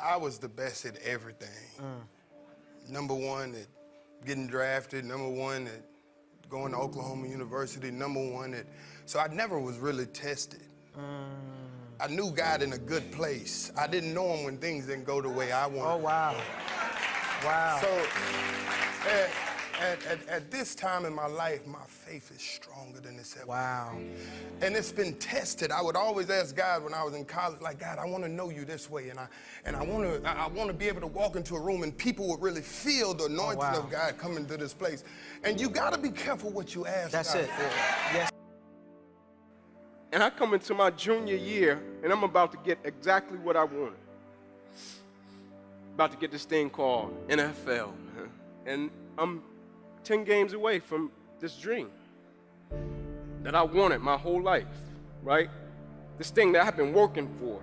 I was the best at everything. Number one at getting drafted, number one at going to Oklahoma University, number one at, so I never was really tested. I knew God in a good place. I didn't know him when things didn't go the way I wanted. Oh, wow. Wow. So at this time in my life, my faith is stronger than it's ever. Wow. And it's been tested. I would always ask God when I was in college, like, God, I want to know you this way, and I want to be able to walk into a room and people would really feel the anointing of God coming to this place. And you got to be careful what you ask That's God it. for. Yes. And I come into my junior year, and I'm about to get exactly what I wanted. About to get this thing called NFL. And I'm 10 games away from this dream that I wanted my whole life, right? This thing that I've been working for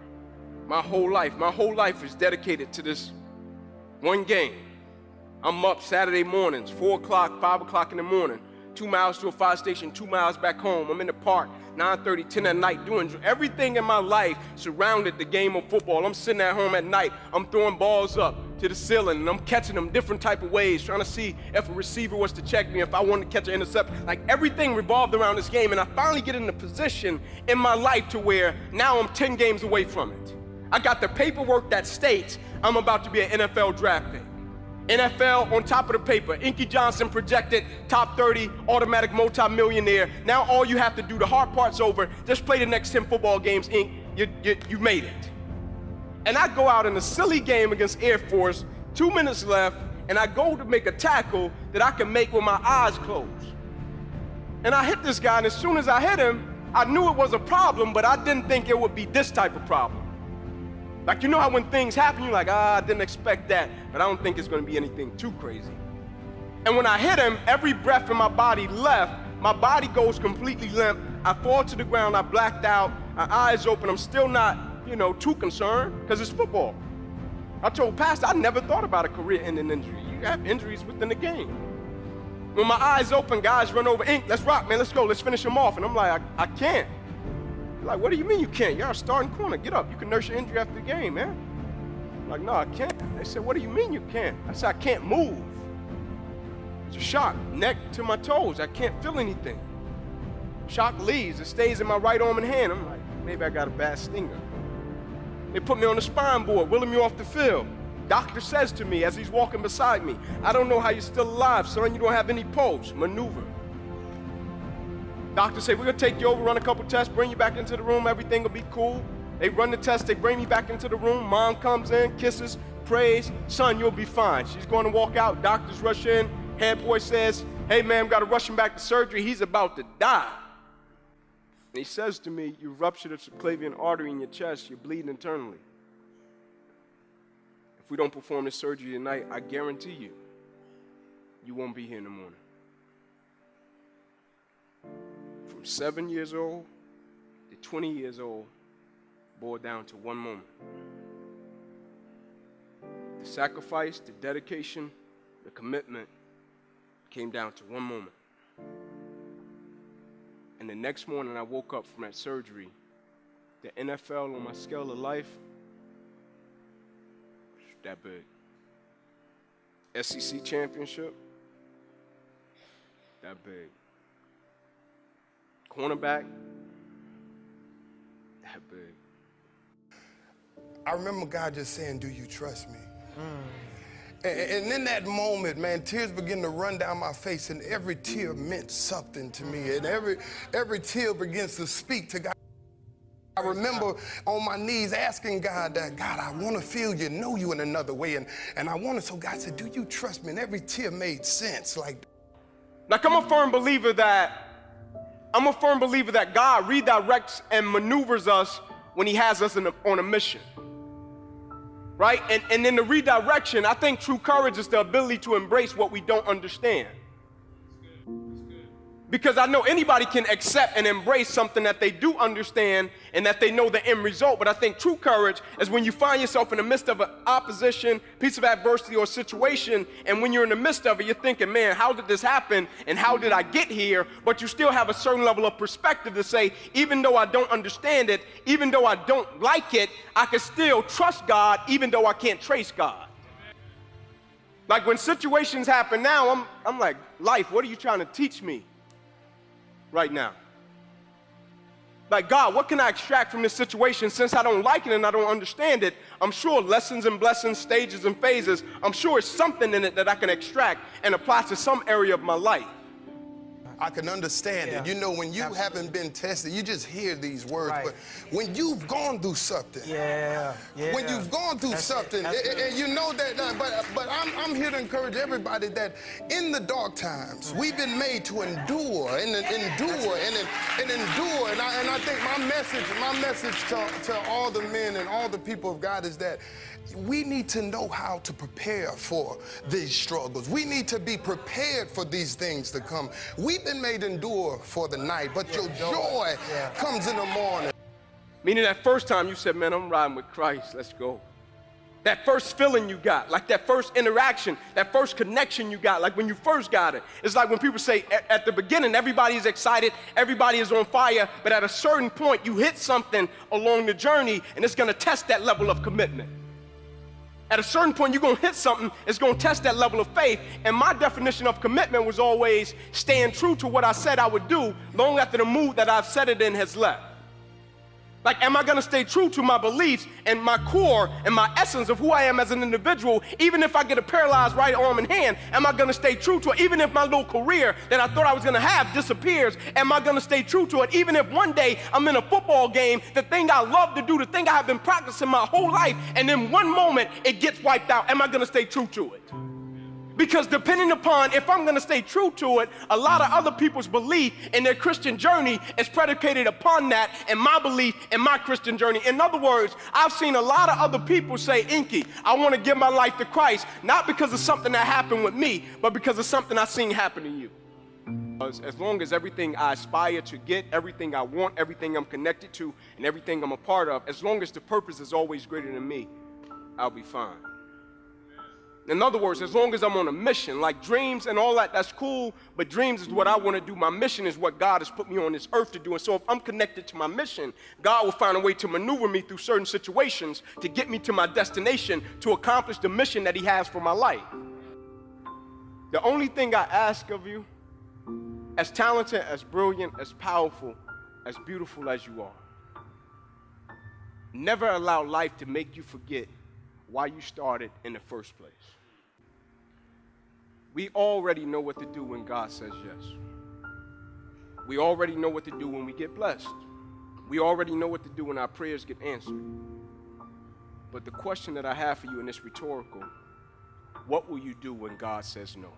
my whole life. My whole life is dedicated to this one game. I'm up Saturday mornings, 4 o'clock, 5 o'clock in the morning, 2 miles to a fire station, 2 miles back home. I'm in the park, 9:30, 10 at night, doing everything in my life surrounded the game of football. I'm sitting at home at night, I'm throwing balls up to the ceiling, and I'm catching them different type of ways, trying to see if a receiver was to check me, if I wanted to catch an intercept. Like, everything revolved around this game, and I finally get in a position in my life to where now I'm 10 games away from it. I got the paperwork that states I'm about to be an NFL draft pick. NFL on top of the paper. Inky Johnson projected top 30, automatic multi-millionaire. Now all you have to do, the hard part's over, just play the next 10 football games, Ink, you made it. And I go out in a silly game against Air Force, 2 minutes left, and I go to make a tackle that I can make with my eyes closed. And I hit this guy, and as soon as I hit him, I knew it was a problem, but I didn't think it would be this type of problem. Like, you know how when things happen, you're like, I didn't expect that, but I don't think it's gonna be anything too crazy. And when I hit him, every breath in my body left, my body goes completely limp, I fall to the ground, I blacked out, my eyes open, I'm still not, too concerned, because it's football. I told Pastor, I never thought about a career-ending injury. You have injuries within the game. When my eyes open, guys run over, Ink, let's rock, man, let's go, let's finish him off. And I'm like, I can't. Like, what do you mean you can't? You're a starting corner. Get up. You can nurse your injury after the game, man. I'm like, no, I can't. They said, what do you mean you can't? I said, I can't move. It's a shock, neck to my toes. I can't feel anything. Shock leaves. It stays in my right arm and hand. I'm like, maybe I got a bad stinger. They put me on the spine board, wheeling me off the field. Doctor says to me as he's walking beside me, I don't know how you're still alive, son. You don't have any pulse. Maneuver. Doctor say, we're gonna take you over, run a couple tests, bring you back into the room, everything will be cool. They run the test, they bring me back into the room, mom comes in, kisses, prays, son, you'll be fine. She's gonna walk out, doctors rush in, head boy says, hey man, we gotta rush him back to surgery, he's about to die. And he says to me, you ruptured a subclavian artery in your chest, you're bleeding internally. If we don't perform this surgery tonight, I guarantee you, you won't be here in the morning. From 7 years old to 20 years old, boiled down to one moment. The sacrifice, the dedication, the commitment came down to one moment. And the next morning I woke up from that surgery, the NFL on my scale of life, that big. SEC championship, that big. Cornerback, that big. I remember God just saying, do you trust me? And in that moment, man, tears begin to run down my face, and every tear meant something to me, and every tear begins to speak to God. I remember on my knees asking God that, God, I want to feel you, know you in another way, and I wanted, so God said, do you trust me? And every tear made sense. Like I'm a firm believer that God redirects and maneuvers us when he has us on a mission, right? And in the redirection, I think true courage is the ability to embrace what we don't understand. Because I know anybody can accept and embrace something that they do understand and that they know the end result. But I think true courage is when you find yourself in the midst of an opposition, piece of adversity or situation, and when you're in the midst of it, you're thinking, man, how did this happen and how did I get here? But you still have a certain level of perspective to say, even though I don't understand it, even though I don't like it, I can still trust God even though I can't trace God. Like when situations happen now, I'm like, life, what are you trying to teach me right now? Like, God, what can I extract from this situation since I don't like it and I don't understand it? I'm sure lessons and blessings, stages and phases, I'm sure it's something in it that I can extract and apply to some area of my life. I can understand it. You know, when you haven't been tested, you just hear these words. Right. But when you've gone through something, when you've gone through something, and you know that, but I'm here to encourage everybody that in the dark times, we've been made to endure and endure. And I think my message to all the men and all the people of God is that we need to know how to prepare for these struggles. We need to be prepared for these things to come. We've been made to endure for the night, but your joy comes in the morning. Meaning that first time you said, man, I'm riding with Christ, let's go. That first feeling you got, like that first interaction, that first connection you got, like when you first got it. It's like when people say at the beginning, everybody is excited, everybody is on fire, but at a certain point, you hit something along the journey, and it's gonna test that level of commitment. At a certain point, you're going to hit something, it's going to test that level of faith. And my definition of commitment was always staying true to what I said I would do long after the mood that I've set it in has left. Like, am I going to stay true to my beliefs and my core and my essence of who I am as an individual, even if I get a paralyzed right arm and hand? Am I going to stay true to it? Even if my little career that I thought I was going to have disappears, am I going to stay true to it? Even if one day I'm in a football game, the thing I love to do, the thing I have been practicing my whole life, and in one moment it gets wiped out, am I going to stay true to it? Because depending upon if I'm going to stay true to it, a lot of other people's belief in their Christian journey is predicated upon that and my belief in my Christian journey. In other words, I've seen a lot of other people say, Inky, I want to give my life to Christ, not because of something that happened with me, but because of something I've seen happen to you. As long as everything I aspire to get, everything I want, everything I'm connected to, and everything I'm a part of, as long as the purpose is always greater than me, I'll be fine. In other words, as long as I'm on a mission, like dreams and all that, that's cool, but dreams is what I want to do. My mission is what God has put me on this earth to do. And so if I'm connected to my mission, God will find a way to maneuver me through certain situations to get me to my destination to accomplish the mission that He has for my life. The only thing I ask of you, as talented, as brilliant, as powerful, as beautiful as you are, never allow life to make you forget why you started in the first place. We already know what to do when God says yes. We already know what to do when we get blessed. We already know what to do when our prayers get answered. But the question that I have for you, and it's rhetorical, what will you do when God says no?